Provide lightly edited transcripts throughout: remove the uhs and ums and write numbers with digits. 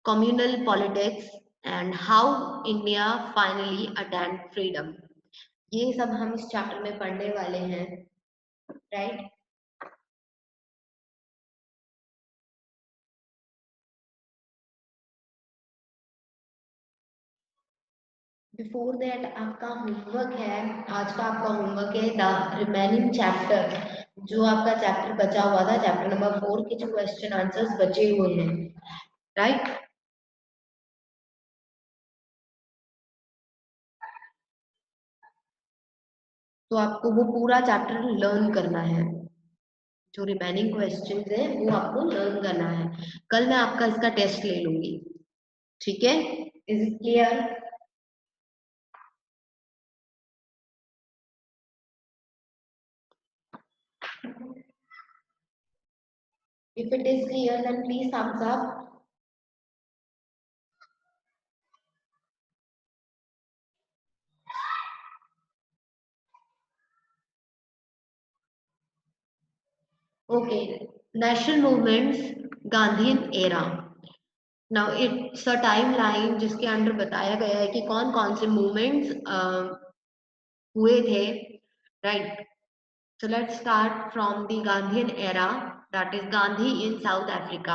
communal politics and how India finally attained freedom. ये सब हम इस चैप्टर में पढ़ने वाले हैं, राइट? बिफोर दैट आपका होमवर्क है, आज का आपका होमवर्क है द रिमेनिंग चैप्टर, जो आपका चैप्टर बचा हुआ था, चैप्टर नंबर 4 के जो क्वेश्चन आंसर्स बचे हुए हैं, राइट? तो आपको वो पूरा चैप्टर लर्न करना है, जो रिमेनिंग क्वेश्चंस है वो आपको लर्न करना है। कल मैं आपका इसका टेस्ट ले लूंगी, ठीक है? Is it clear? If it is clear, then please thumbs up. Okay, national movements, Gandhian era. Now it's a timeline जिसके अंडर बताया गया है कि कौन कौन से मूवमेंट्स हुए थे, right? So let's start from the Gandhian era, that is Gandhi in South Africa.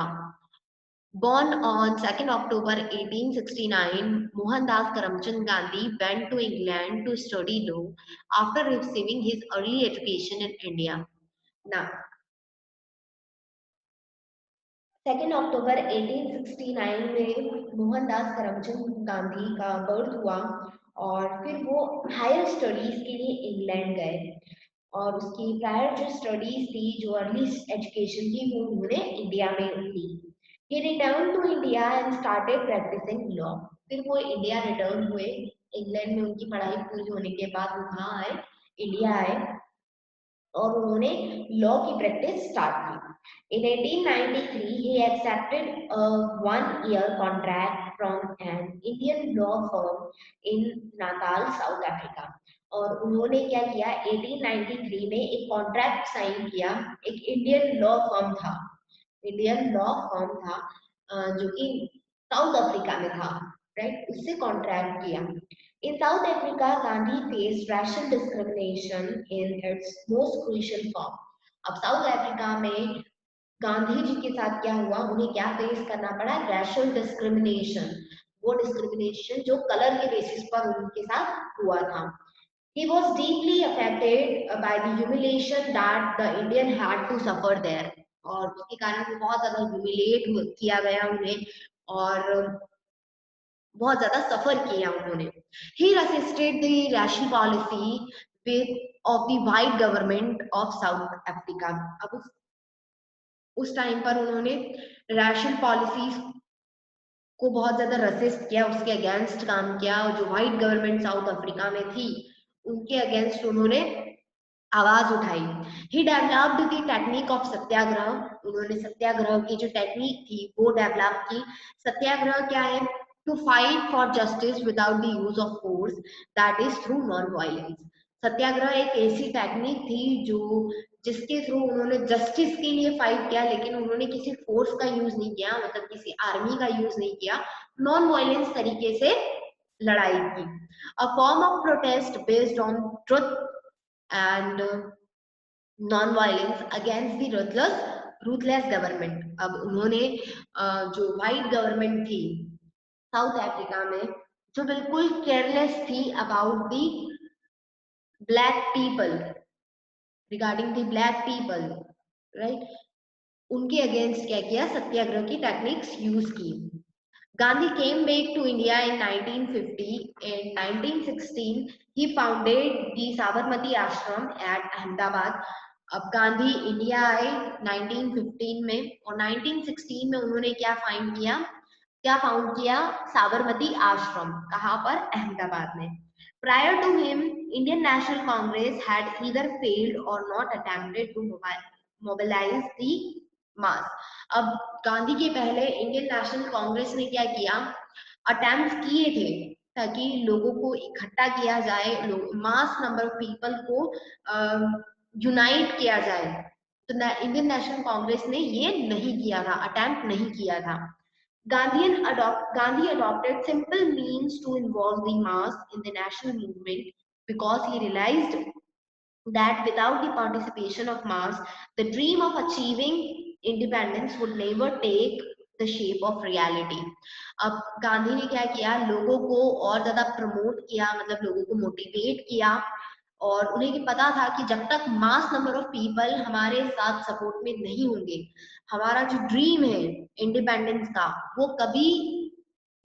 Born on 2nd October 1869, Mohandas Karamchand Gandhi went to England to study law after receiving his early education in India. Now, 2 अक्टूबर 1869 में मोहनदास करमचंद गांधी का birth हुआ और फिर वो higher studies के लिए England गए और उसकी प्रायर जो स्टडीज थी, जो अर्ली एजुकेशन थी, वो उन्होंने इंडिया में ली। He returned to India and started practicing law. फिर वो इंडिया रिटर्न हुए, इंग्लैंड में उनकी पढ़ाई पूरी होने के बाद वो कहाँ आए? इंडिया आए और उन्होंने लॉ की प्रैक्टिस स्टार्ट की। In 1893, he accepted a one-year contract from an Indian law firm in Natal, South Africa. और उन्होंने क्या किया? 1893 में एक कॉन्ट्रैक्ट साइन किया, एक इंडियन लॉ फर्म था, इंडियन लॉ फर्म था जो कि साउथ अफ्रीका में था, राइट? उससे कॉन्ट्रैक्ट किया। In South Africa, Gandhi faced racial discrimination in its most crucial form. अब साउथ अफ्रीका में गांधी जी के साथ क्या हुआ? उन्हें क्या फेस करना पड़ा? Racial discrimination. वो डिस्क्रिमिनेशन जो कलर के बेसिस पर उनके साथ हुआ था। He was deeply affected by the humiliation that the Indian had to suffer there. और उसके कारण वो बहुत ज्यादा ह्यूमिलेट किया गया उन्हें और बहुत ज्यादा सफर किया उन्होंने। He resisted the racial policy with of the white government of South Africa. अब उस टाइम पर उन्होंने रैशल पॉलिसीज को बहुत ज्यादा रेसिस्ट किया, उसके अगेंस्ट काम किया और जो व्हाइट गवर्नमेंट साउथ अफ्रीका में थी उनके अगेंस्ट उन्होंने आवाज उठाई। He developed the technique of सत्याग्रह। उन्होंने सत्याग्रह की जो टेक्निक थी वो डेवलप की। सत्याग्रह क्या है? To fight for justice without the use of force, that is through non violence. Satyagraha एक ऐसी टेक्निक थी जो जिसके थ्रू उन्होंने जस्टिस के लिए फाइट किया, लेकिन उन्होंने किसी फोर्स का यूज नहीं किया, मतलब किसी आर्मी का यूज नहीं किया, नॉन वायलेंस तरीके से लड़ाई की। A form of protest based on truth and non-violence against the ruthless government। अब उन्होंने जो व्हाइट गवर्नमेंट थी साउथ अफ्रीका में, जो बिल्कुल केयरलेस थी about the black people, regarding the black people, right, उनके अगेंस्ट क्या किया? सत्याग्रह की टेक्निक्स यूज की। Gandhi came back to India in 1950. In 1916, he founded the Sabarmati Ashram at Ahmedabad. अब गांधी इंडिया आए 1915 में और 1916 में उन्होंने क्या फाइंड किया? क्या फाउंड किया? साबरमती आश्रम। कहाँ पर? अहमदाबाद में। Prior to him, Indian National Congress had either failed or not attempted to mobilize the mass। अब गांधी के पहले इंडियन नेशनल कांग्रेस ने क्या किया? अटेम्प्ट किए थे ताकि लोगों को इकट्ठा किया जाए, मास नंबर ऑफ पीपल को यूनाइट किया जाए, तो इंडियन नेशनल कांग्रेस ने ये नहीं किया था, अटेम्प्ट नहीं किया था। Gandhi adopted simple means to involve the mass in the national movement because he realized that without the participation of mass, the dream of achieving independence would never take the shape of reality. अब गांधी ने क्या किया, लोगों को और ज्यादा promote किया, मतलब लोगों को मोटिवेट किया, और उन्हें पता था कि जब तक मास नंबर ऑफ पीपल हमारे साथ सपोर्ट में नहीं होंगे, हमारा जो ड्रीम है इंडिपेंडेंस का वो कभी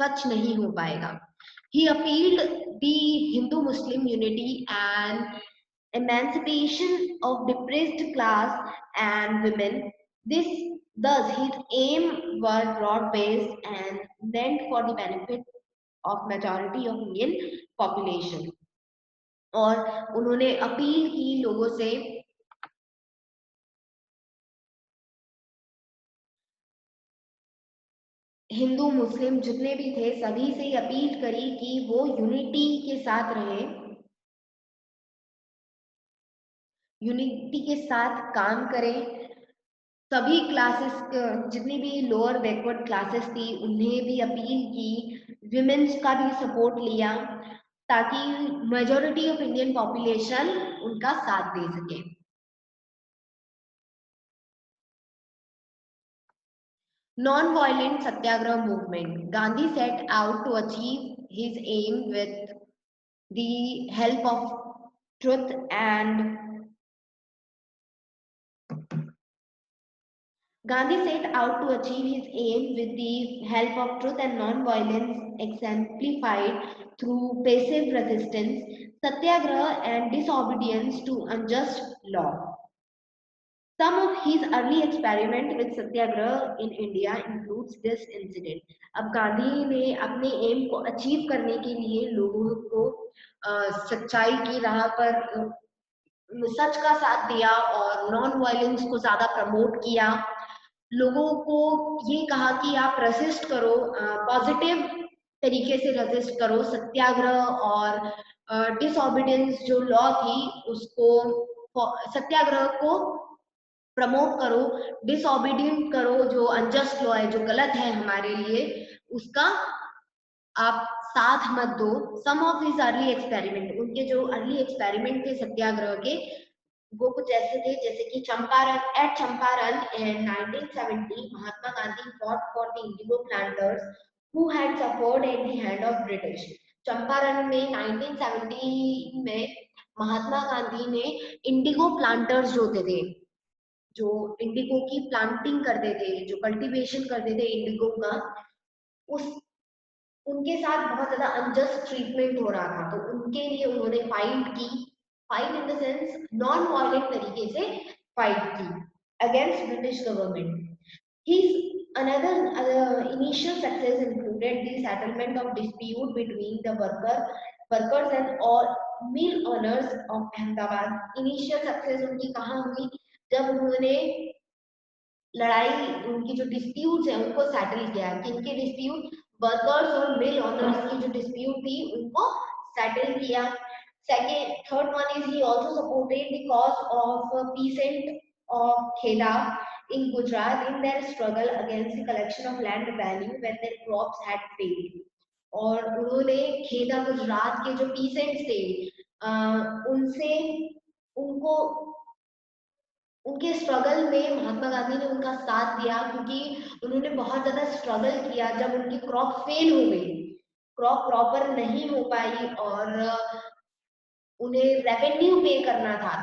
सच नहीं हो पाएगा. He appealed the Hindu Muslim unity and emancipation of depressed class and women. This thus his aim were broad-based and meant for the benefit of majority of Indian population. और उन्होंने appeal की लोगों से, हिंदू मुस्लिम जितने भी थे सभी से अपील करी कि वो यूनिटी के साथ रहे, यूनिटी के साथ काम करें. सभी क्लासेस, जितनी भी लोअर बैकवर्ड क्लासेस थी उन्हें भी अपील की, विमेन्स का भी सपोर्ट लिया ताकि मेजॉरिटी ऑफ इंडियन पॉपुलेशन उनका साथ दे सके. Non-violent Satyagraha movement. Gandhi set out to achieve his aim with the help of truth and Gandhi set out to achieve his aim with the help of truth and non-violence exemplified through passive resistance, satyagraha and disobedience to unjust law. Some of his early experiment with satyagraha in India includes this incident. अब गांधी ने अपने M को achieve करने के लिए लोगों को सच्चाई की राह पर सच का साथ दिया और नॉन वायलेंस को ज्यादा प्रमोट किया. लोगों को ये कहा कि आप रेसिस्ट करो, पॉजिटिव तरीके से रेसिस्ट करो, सत्याग्रह और डिसओबीडियंस जो लॉ थी उसको, सत्याग्रह को प्रमोट करो, डिसओबीडियंट करो जो अनजस्ट लॉ है, जो गलत है हमारे लिए, उसका आप साथ मत दो. सम ऑफ हिज अर्ली एक्सपेरिमेंट, उनके जो अर्ली एक्सपेरिमेंट थे सत्याग्रह के वो कुछ ऐसे थे जैसे कि Champaran in 1970 Mahatma Gandhi fought for the indigo planters who had suffered at the hand of British. Champaran में 1970 में महात्मा गांधी ने इंडिगो प्लांटर्स जो होते थे, जो इंडिगो की प्लांटिंग करते थे, जो कल्टीवेशन करते थे इंडिगो का, उस उनके साथ बहुत ज्यादा अनजस्ट ट्रीटमेंट हो रहा था, तो उनके लिए उन्होंने फाइट की. Fight in the sense non violent तरीके से फाइट की against British government. His another initial success included the settlement of dispute between the workers and all mill owners of Ahmedabad. Initial success उनकी कहाँ हुई, जब उन्होंने लड़ाई, उनकी जो डिस्प्यूट्स है उनको सेटल किया. किनके डिस्प्यूट, वर्कर्स और मिल ओनर्स की जो डिस्प्यूट थी उनको सेटल किया. Second, third one is he also supported the cause of peasant of Kheda in Gujarat in their struggle against the collection of land revenue when their crops had failed. और उन्होंने खेदा गुजरात के जो peasants थे उनसे, उनको उनके struggle में महात्मा गांधी ने उनका साथ दिया, क्योंकि उन्होंने बहुत ज्यादा स्ट्रगल किया. जब उनकी क्रॉप फेल हो गई, क्रॉप प्रॉपर नहीं हो पाई और उन्हें रेवेन्यू पे करना था,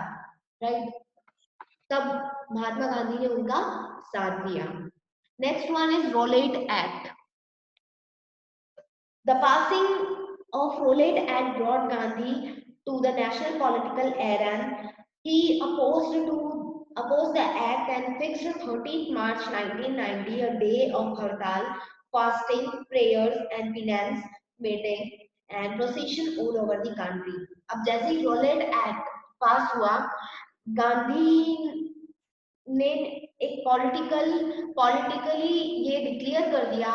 राइट, तब महात्मा गांधी ने उनका साथ दिया. Next one is Rowlatt Act. The passing of Rowlatt Act brought Gandhi to the national political arena. He opposed the act and fixed 13th March 1990 a day of hartal, fasting, prayers and penance meeting and procession all over the country. अब जैसे ही roulette act पास हुआ, गांधी ने एक politically ये declare कर दिया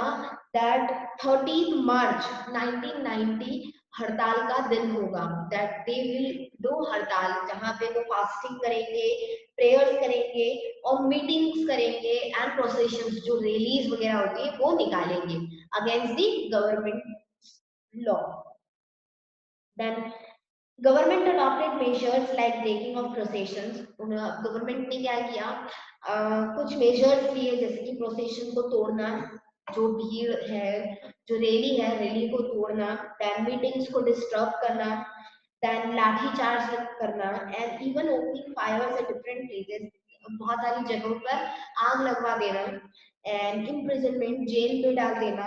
that 13 मार्च 1990 हड़ताल का दिन होगा, दैट दे विल डू हड़ताल, जहां पे वो फास्टिंग करेंगे, प्रेयर्स करेंगे और मीटिंग्स करेंगे एंड प्रोसेशंस जो रैलीज वगैरह होती है वो निकालेंगे against the government law. Then government adopted measures like breaking of processions. Government ने क्या किया, कुछ मेजर्स लिए जैसे कि प्रोसेशन को तोड़ना, जो भीड़ है, जो रैली है रैली को तोड़ना, दैन मीटिंग्स को डिस्टर्ब करना, दैन लाठी चार्ज करना and even opening fires at different places, बहुत सारी जगहों पर आग लगवा देना एंड इम्प्रिजनमेंट, जेल में डाल देना,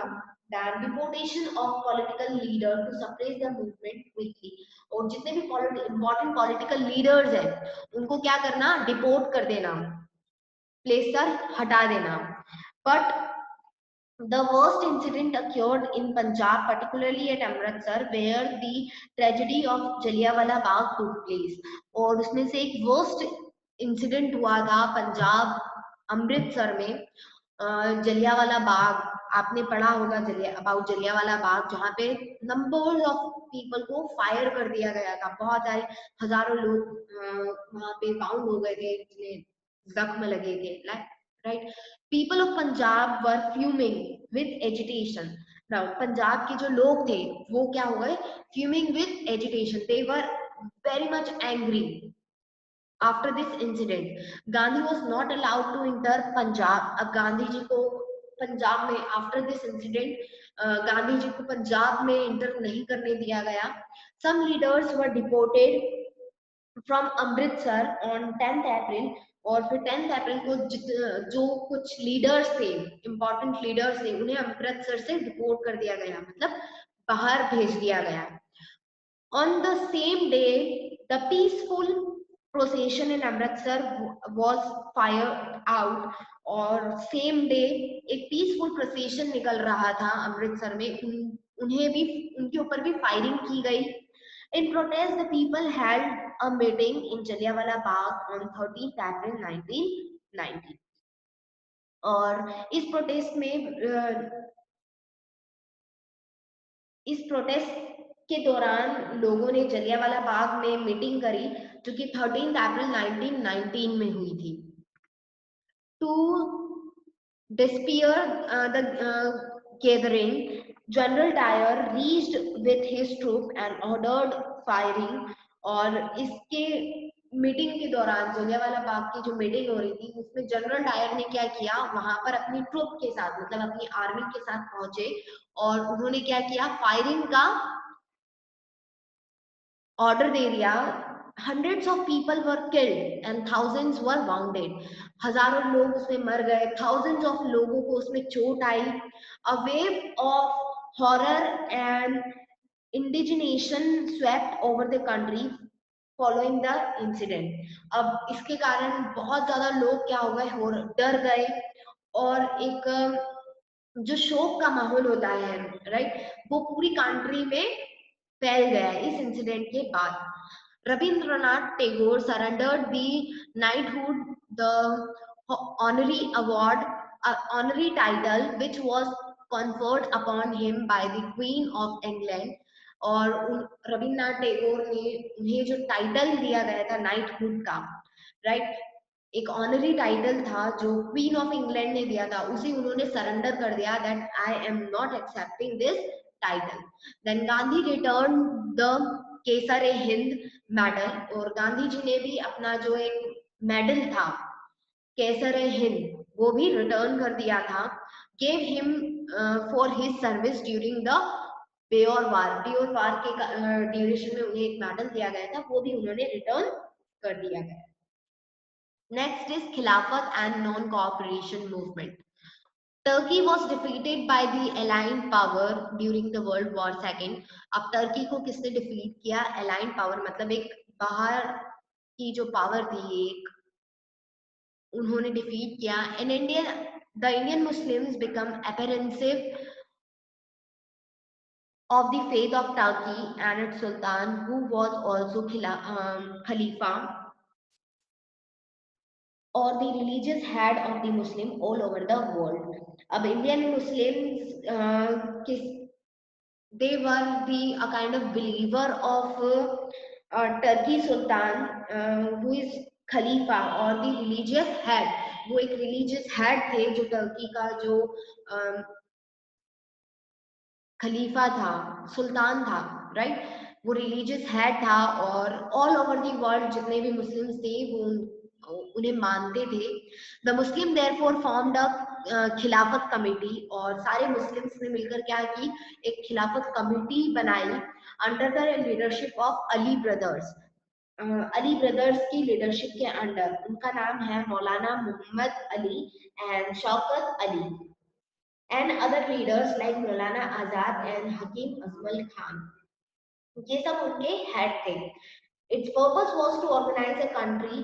then deportation of political leader to suppress the movement quickly. और जितने भी इंपॉर्टेंट पॉलिटिकल लीडर्स हैं उनको क्या करना, डिपोर्ट कर देना, प्लेस पर हटा देना। But the worst incident occurred in Punjab, particularly at Amritsar, where the tragedy of Jallianwala Bagh took place. और उसमें से एक worst incident हुआ था पंजाब अमृतसर में, जलियांवाला बाग। आपने पढ़ा होगा अबाउट जलियांवाला बाग, जहाँ पे नंबर्स ऑफ पीपल को फायर कर दिया गया था, बहुत सारे हजारों लोग वहां पे बाउंड हो गए थे, जिन्हें जख्म लगे थे, right. People of Punjab were fuming with agitation. Now Punjab के जो लोग थे वो क्या हो गए, fuming with agitation, they were very much angry after this incident. Gandhi was not allowed to enter Punjab. अब गांधी जी को पंजाब में after this incident Gandhi ji को पंजाब में इंटर नहीं करने दिया गया। Some leaders were deported from Amritsar on 10th April. और फिर 10th अप्रैल को जो कुछ लीडर्स थे, इंपॉर्टेंट लीडर्स थे, उन्हें अमृतसर से डिपोर्ट कर दिया गया, मतलब बाहर भेज दिया गया। On the same day, the peaceful procession in Amritsar was fired out। और सेम डे एक पीसफुल प्रोसेशन निकल रहा था अमृतसर में, उन्हें भी, उनके ऊपर भी फायरिंग की गई। In protest, the people held a meeting in Jallianwala Bagh on 13th April 1990। और इस प्रोटेस्ट के दौरान लोगों ने जलियांवाला बाग में मीटिंग करी, जो कि 13 अप्रैल 1919 में हुई थी। To despair the gathering, General Dyer reached with his troop and ordered firing। और इसके मीटिंग के दौरान, जलियांवाला बाग की जो मीटिंग हो रही थी उसमें जनरल डायर ने क्या किया, वहां पर अपनी ट्रुप के साथ, मतलब अपनी आर्मी के साथ पहुंचे और उन्होंने क्या किया, फायरिंग का ऑर्डर दे दिया। hundreds of people were killed and thousands were wounded। हजारों लोग उसमें मर गए, thousands of लोगों को उसमें चोट आई। a wave of horror and indignation swept over the country following the incident। अब इसके कारण बहुत ज्यादा लोग क्या हो गए, डर गए, और एक जो शोक का माहौल होता है, राइट, वो पूरी कंट्री में फैल गया इस इंसिडेंट के बाद। Rabindranath Tagore surrendered the knighthood, the honorary title, which was conferred upon him by the Queen of England। और रविन्द्रनाथ टैगोर ने, उन्हें जो टाइटल दिया गया था नाइटहुड का, राइट, एक ऑनरी टाइटल था जो क्वीन ऑफ इंग्लैंड ने दिया था, उसे उन्होंने सरेंडर कर दिया, that I am not accepting this title. Then Gandhi return the Kaisar i Hind medal. और गांधी जी ने भी अपना जो एक मेडल था केसर ए हिंद वो भी रिटर्न कर दिया था। Gave him for his service during the Boer war. Boer war के ड्यूरेशन में उन्हें एक मेडल दिया गया था, वो भी उन्होंने रिटर्न कर दिया गया। Next is Khilafat and non-cooperation movement. Turkey was defeated by the Allied power during the World War II। अब टर्की को किसने डिफीट किया, अलाइंड पावर, मतलब एक बाहर की जो पावर थी एक, उन्होंने डिफीट किया। In India the Indian Muslims become apprehensive of the faith of Turkey and its Sultan, who was also Khalifa or the religious head of the Muslim all over the world। अब Indian Muslims किस, they were the a kind of believer of Turkey Sultan, who is खलीफा और the religious head, वो एक religious head थे जो Turkey का जो खलीफा था, सुल्तान था, राइट, वो रिलीजियस हेड था और ऑल ओवर द वर्ल्ड जितने भी मुस्लिम्स थे वो उन्हें मानते थे। The Muslim therefore formed a खिलाफत कमेटी, और सारे मुस्लिम्स ने मिलकर क्या की, एक खिलाफत कमेटी बनाई under the leadership of Ali brothers. Ali brothers की लीडरशिप के अंडर, उनका नाम है Maulana Mohammad Ali and Shaukat Ali, and other leaders like Maulana Azad and Hakim Azmal Khan. ये सब उनके हेड थे। Its purpose was to organize a country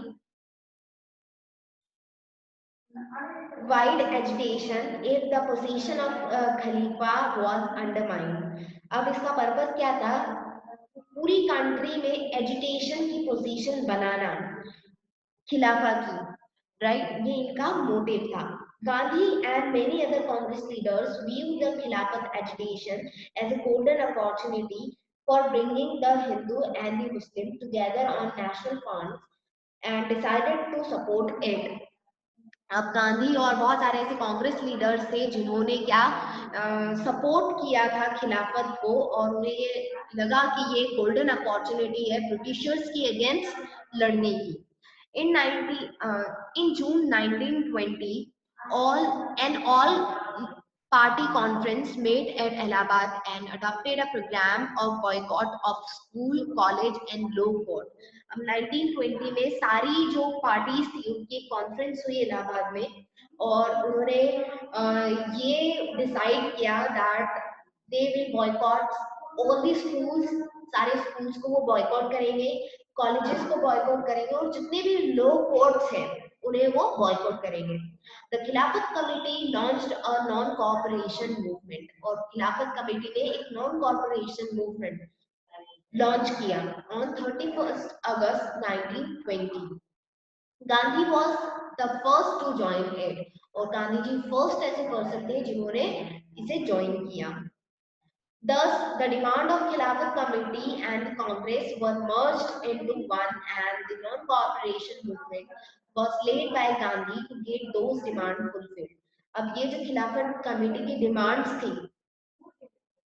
wide agitation if the position of Khalifa was undermined. अब इसका पर्पस क्या था, पूरी कंट्री में एजिटेशन की पोजीशन बनाना खिलाफा की, राइट, ये इनका मोटिव था। Gandhi and many other Congress leaders viewed the Khilafat agitation as a golden opportunity for bringing the Hindu and the Muslim together on national fronts and decided to support it. अब गांधी और बहुत सारे ऐसे Congress leaders थे जिन्होंने क्या support किया था खिलाफत को, और उन्हें ये लगा कि ये गोल्डन अपॉर्चुनिटी है ब्रिटिशर्स की अगेंस्ट लड़ने की। In June 1920, all party conference made at Allahabad and adopted a program of boycott of school, college and law court. अब 1920 में सारी जो पार्टीज थी उनकी कॉन्फ्रेंस हुई इलाहाबाद में, और उन्होंने ये डिसाइड किया that they will boycott all the schools, सारे स्कूल्स को वो बॉयकॉट करेंगे, कॉलेजेस को बॉयकॉट करेंगे, और जितने भी लो कोर्ट्स हैं उन्हें वो बॉयकॉट करेंगे। The Khilafat committee launched a non cooperation movement, और खिलाफत कमेटी ने एक नॉन कॉपरेशन मूवमेंट लॉन्च किया on 31 August 1920। Gandhi was the first to join it, और गांधी जी फर्स्ट ऐसे पर्सन थे जिन्होंने इसे ज्वाइन किया। Thus, the demand of Khilafat Committee and Congress were merged into one, and the non-cooperation movement was led by Gandhi to get those demands fulfilled. अब ये जो खिलाफत कमेटी की डिमांड्स थी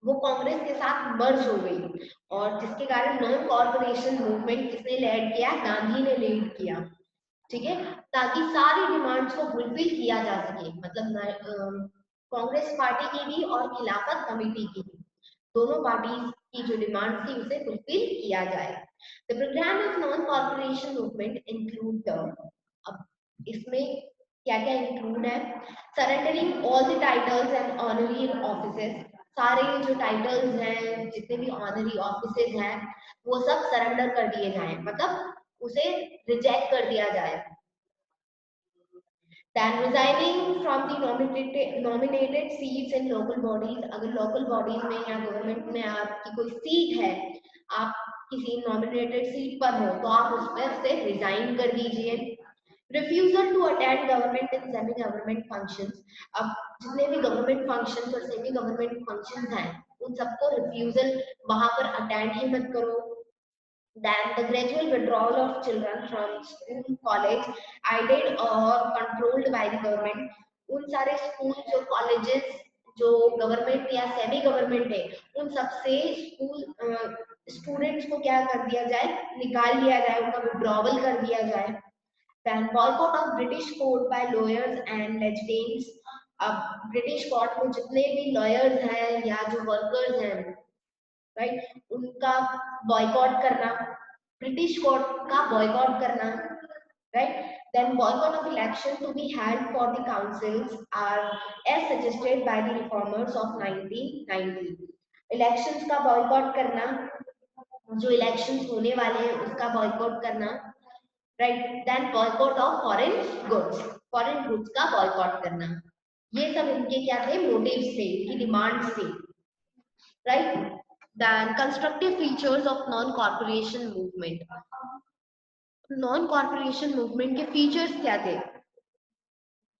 वो कांग्रेस के साथ मर्ज हो गई, और जिसके कारण नॉन कॉर्पोरेशन मूवमेंट किसने लीड किया, गांधी ने लीड किया, ठीक है, ताकि सारी डिमांड्स को फुलफिल किया जा सके, मतलब कांग्रेस पार्टी की भी और खिलाफत कमेटी की भी, दोनों पार्टीज की जो डिमांड थी उसे फुलफिल किया जाए। The programme of non corporation movement include, अब इसमें क्या क्या इंक्लूड है, surrendering all the titles and honorary offices, सारे जो टाइटल्स हैं जितने भी ऑनरी ऑफिसेस हैं वो सब सरेंडर कर दिए जाएं, मतलब उसे रिजेक्ट कर दिया जाए। Then resigning from the nominated seats in local bodies, अगर local bodies में या government में आपकी कोई सीट है, आप किसी nominated सीट पर हो तो आप उस पर से resign कर दीजिए। Refusal to attend government and semi government functions, अब जितने भी government functions और semi government functions हैं उन सबको refusal, वहां पर attend ही मत करो। Then the gradual withdrawal of children from school, college, aided or controlled by the government. उन सारे schools और colleges जो government या semi government है उन सबसे school students को क्या कर दिया जाए, निकाल दिया जाए, उनका withdrawal कर दिया जाए। Then boycott of British court by lawyers and legislators. अब ब्रिटिश कोर्ट में जितने भी लॉयर्स हैं या जो वर्कर्स हैं, राइट, उनका बॉयकॉट करना, ब्रिटिश कोर्ट का बॉयकॉट करना, right. Then boycott of election to be held for the councils are as suggested by the reformers of 1990। Elections का बॉयकॉट करना, जो इलेक्शंस होने वाले हैं उसका बॉयकॉट करना, right. Then boycott of foreign goods का बॉयकॉट करना, ये सब इनके क्या थे, मोटिव्स थे, इनकी डिमांड्स थी, right. Then constructive features of non-corporation movement. Non-corporation movement के features क्या थे,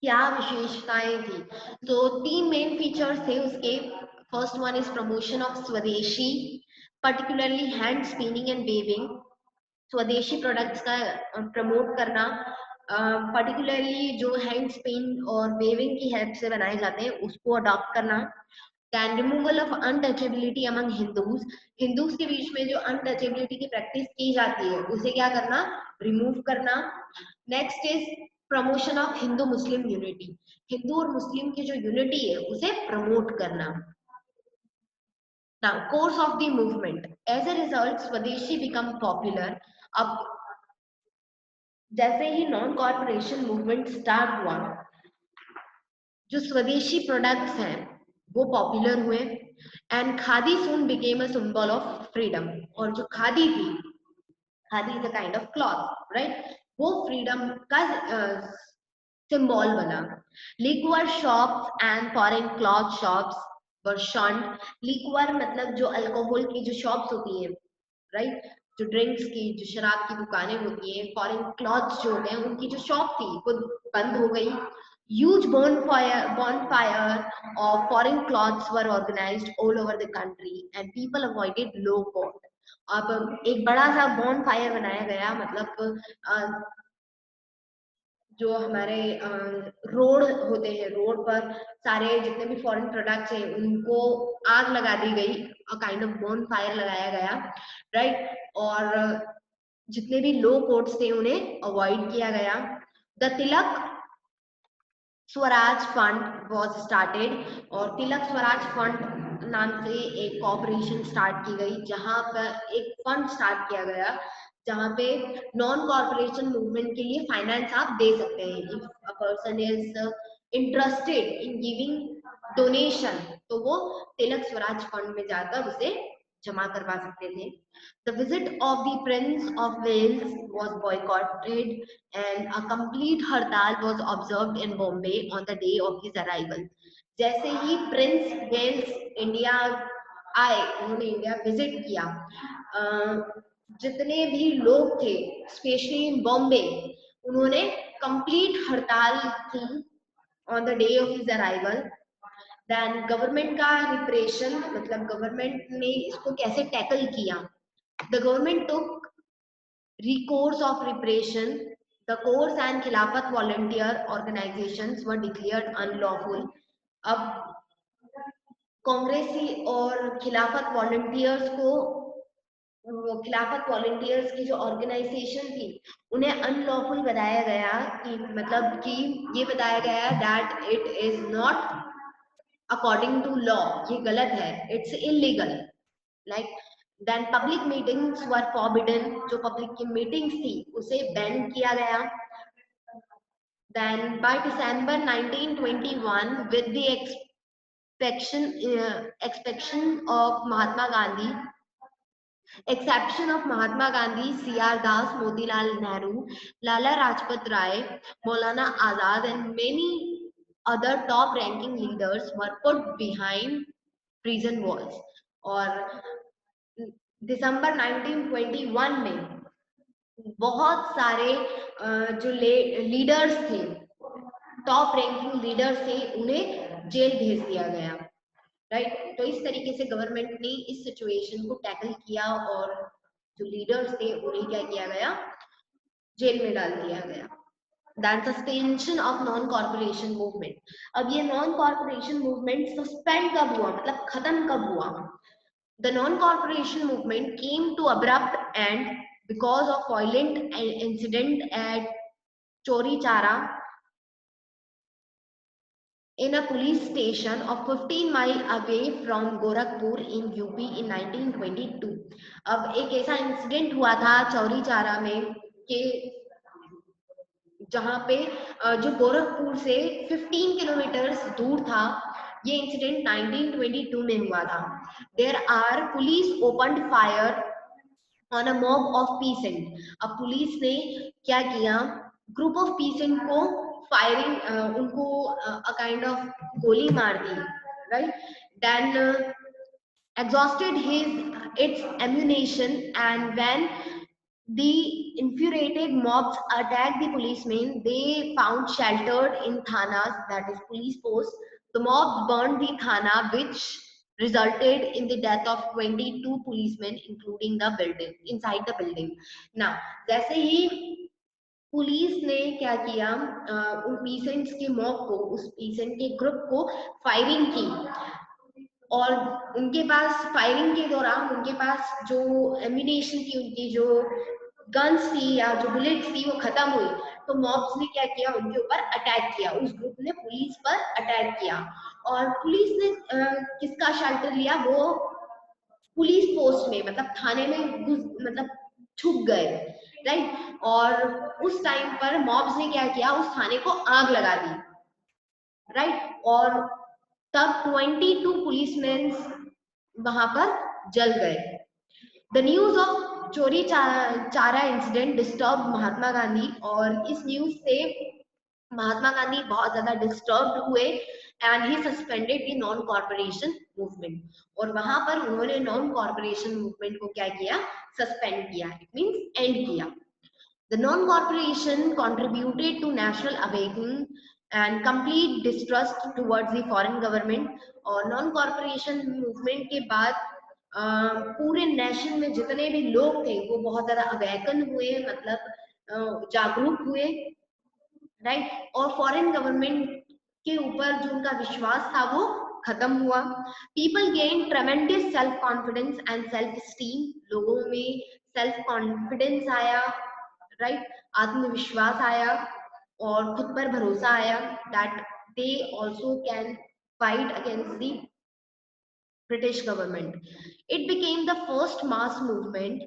क्या विशेषताएं थी, तो तीन मेन फीचर्स थे उसके। First one is promotion of swadeshi, particularly hand spinning and weaving, swadeshi products का प्रमोट करना, पर्टिकुलरली जो हैंड स्पिन और वेविंग की हेल्प से बनाए जाते हैं उसको अडॉप्ट करना। Then removal of untouchability among Hindus, Hindus के बीच में जो अनटचेबिलिटी की प्रैक्टिस की जाती है उसे क्या करना, रिमूव करना। Next is promotion of Hindu Muslim unity, Hindu और मुस्लिम की जो यूनिटी है उसे प्रमोट करना। Now, course of the movement. As a result, Swadeshi become popular. अब जैसे ही नॉन कॉर्पोरेशन मूवमेंट स्टार्ट हुआ, जो स्वदेशी प्रोडक्ट्स हैं वो पॉपुलर हुए and khadi soon became a symbol of freedom. और जो खादी थी, khadi is a kind of cloth, right, वो फ्रीडम का सिंबल बना। Liquor shops and foreign cloth shops were shunned. Liquor मतलब जो अल्कोहल की जो शॉप्स होती हैं, राइट, जो ड्रिंक्स की, जो शराब की दुकानें होती हैं, फॉरेन क्लॉथ्स जो होते हैं उनकी जो शॉप थी वो बंद हो गई। Huge bonfire of foreign cloths were organized all over the country and people avoided low cost। अब एक बड़ा सा बॉन फायर बनाया गया, मतलब जो हमारे रोड होते हैं, रोड पर सारे जितने भी फॉरेन प्रोडक्ट्स हैं उनको आग लगा दी गई, काइंड ऑफ बॉन फायर लगाया गया, राइट। और जितने भी लो कोट्स थे उन्हें अवॉइड किया गया। The Tilak Swaraj fund was started, और तिलक स्वराज फंड नाम से एक कॉर्पोरेशन स्टार्ट की गई, जहां पर एक फंड स्टार्ट किया गया जहां पे नॉन कॉर्पोरेशन मूवमेंट के लिए फाइनेंस आप दे सकते हैं। If a person is interested in giving donation तो वो तिलक स्वराज फंड में जाकर उसे जमा करवा सकते थे। The visit of the Prince of Wales was boycotted and a complete हड़ताल was observed in Bombay on the day of his arrival। जैसे ही प्रिंस वेल्स इंडिया आए, उन्होंने इंडिया विजिट किया, जितने भी लोग थे स्पेशली इन बॉम्बे, उन्होंने कंप्लीट हड़ताल की on the day of his arrival. Then government का रिप्रेशन, मतलब गवर्नमेंट ने इसको कैसे टैकल किया। The government took recourse of repression, the course and खिलाफत volunteer organizations were declared unlawful। अब कांग्रेसी और खिलाफत वॉलंटियर्स को, खिलाफत वॉलंटियर्स की जो ऑर्गेनाइजेशन थी उन्हें अनलॉफुल बताया गया, कि मतलब कि ये बताया गया that it is not according to law, ये गलत है, it's illegal, like. Then public meetings were forbidden, जो पब्लिक की मीटिंग्स थी उसे बैन किया गया। Then by December 1921 with the expectation of Mahatma Gandhi, exception of Mahatma Gandhi, C.R. Das, Motilal Nehru, Lala Rajpat Rai, Maulana Azad, and many other top-ranking leaders were put behind prison walls। और दिसंबर 1921 में बहुत सारे जो leaders थे, top ranking leaders थे, उन्हें jail भेज दिया गया, राइट। तो इस तरीके से गवर्नमेंट ने इस सिचुएशन को टैकल किया और जो लीडर्स थे उन्हें क्या किया गया, जेल में डाल दिया गया। Then suspension of non corporation movement. अब ये नॉन कॉर्पोरेशन मूवमेंट सस्पेंड कब हुआ, मतलब खत्म कब हुआ। The non corporation movement came to abrupt end because of violent incident at Chauri Chaura in a police station of 15 mile away from Gorakhpur in UP in 1922। अब एक ऐसा इंसिडेंट हुआ था चौरी चारा में कि जहां पे जो गोरखपुर से 15 किलोमीटर दूर था, ये इंसिडेंट 1922 में हुआ था। There are police opened fire on a mob of peasant. अब पुलिस ने क्या किया, ग्रुप ऑफ पीसेंट को फायरिंग, उनको अ काइंड ऑफ गोली मार दी, right. Then exhausted its ammunition, and when the infuriated mobs attacked the policemen, they found sheltered in thanas, that is police posts। The mobs burned the thana which resulted in the death of 22 policemen including the building inside the building. Now जैसे ही police ने क्या किया, उन peasants के mob को, उस pheasant के group को फायरिंग की, और उनके पास फायरिंग के दौरान उनके पास जो एम्यूनेशन थी, उनकी जो गन्स थी या जो बुलेट्स थी वो खत्म हुई, तो मॉब्स ने क्या किया, उनके ऊपर अटैक किया, उस ग्रुप ने पुलिस पर अटैक किया, और पुलिस ने किसका शेल्टर लिया, वो पुलिस पोस्ट में, मतलब थाने में मतलब छुप गए, राइट। और उस टाइम पर मॉब्स ने क्या किया, उस थाने को आग लगा दी, राइट। और तब 22 पुलिसमैन वहां पर जल गए। द न्यूज ऑफ चोरी चारा इंसिडेंट डिस्टर्ब महात्मा गांधी, और इस न्यूज से महात्मा गांधी बहुत ज्यादा डिस्टर्ब हुए, and he suspended the non corporation movement, और वहां पर उन्होंने नॉन कॉर्पोरेशन मूवमेंट को क्या किया, सस्पेंड किया, इट मींस एंड किया। The non-corporation contributed to national awakening and complete distrust towards the foreign government, और नॉन कॉर्पोरेशन मूवमेंट के बाद पूरे नेशन में जितने भी लोग थे वो बहुत ज्यादा अवेकन हुए, मतलब जागरूक हुए, राइट। और फॉरेन गवर्नमेंट के ऊपर जो उनका विश्वास था वो खत्म हुआ। People gain ट्रेमेंडस self confidence and self esteem, लोगों में सेल्फ कॉन्फिडेंस आया, राइट, आत्मविश्वास आया और खुद पर भरोसा आया, that they also can fight against the British government. It became the first mass movement,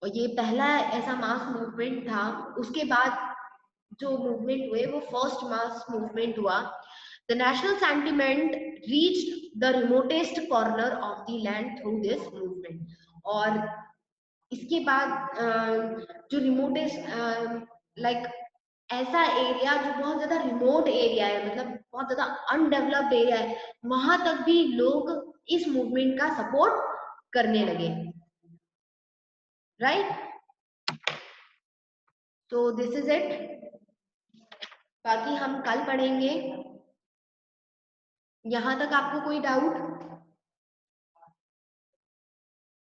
और ये पहला ऐसा मास मूवमेंट था, उसके बाद जो मूवमेंट हुए वो फर्स्ट मास मूवमेंट हुआ। The national sentiment reached the remotest corner of the land through this movement, और इसके बाद जो रिमोटेस्ट, लाइक ऐसा एरिया जो बहुत ज्यादा रिमोट एरिया है, मतलब बहुत ज्यादा अनडेवलप्ड एरिया है, वहां तक भी लोग इस मूवमेंट का सपोर्ट करने लगे, राइट। तो दिस इज इट, बाकी हम कल पढ़ेंगे। यहाँ तक आपको कोई डाउट?